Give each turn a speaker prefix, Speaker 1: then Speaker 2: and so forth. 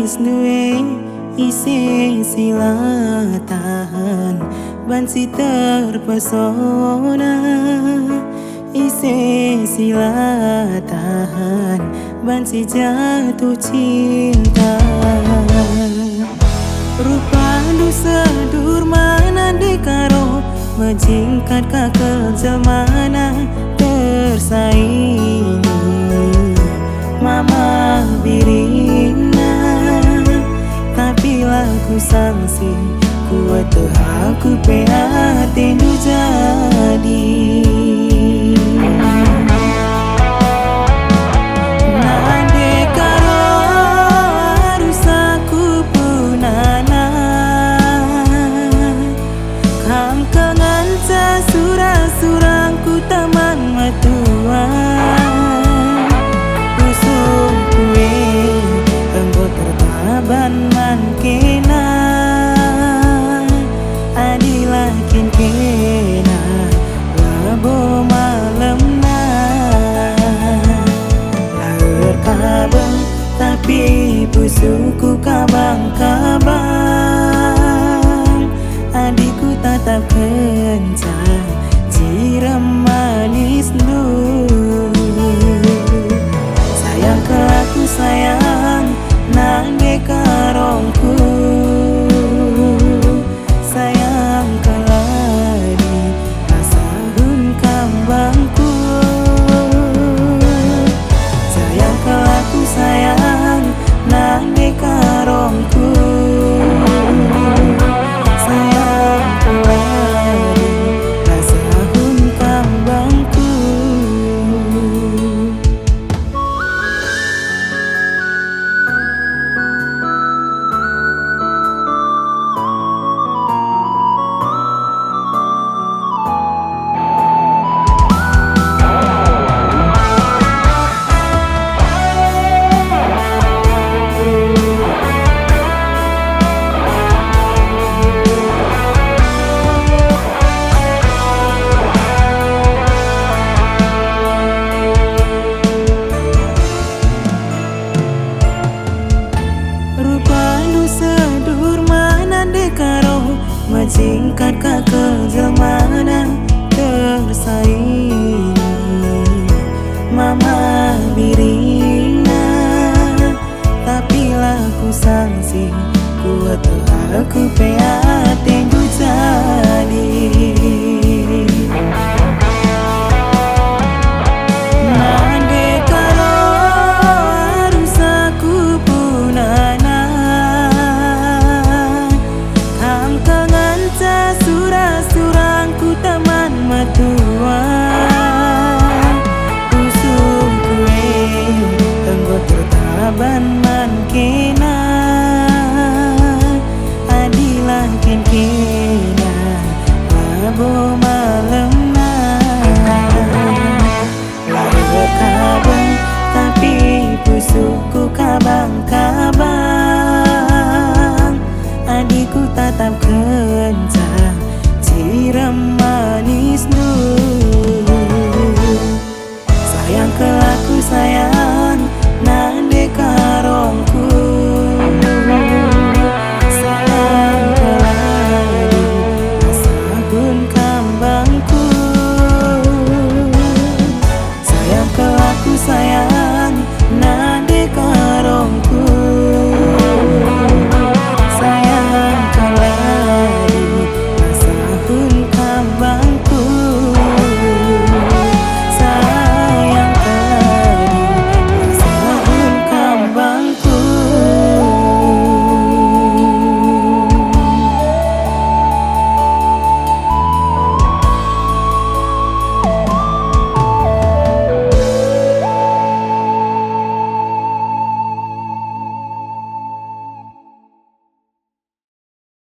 Speaker 1: manis duwe isi sila tahan ban si terpesona, isi sila tahan ban si jatuh cinta. Rupa du sedur mana dekaro menjingkat ke jelmana tersaingi mama birina, tapi laku sangsi kuat aku prihatin du jadi. Surang-surangku taman matua usung kue engkau tertaban man kena adilah kin kena labo malam na lahir kabang tapi pusuku kabang-kabang adikku tatap kencang jiram manis lu. Sayang ke aku sayang nang dekarongku, sayang ke ladi asahun kambangku. Sayang ke aku sayang nang dekarongku, sayang ke ladi asahun kambangku. Singkat ke jelmana tersaingi mama birina, tapi laku sangsi kuat aku prihatin du jadi. Surang-surangku taman matua usung kue engkau tertaban man kena adilah kin kena labo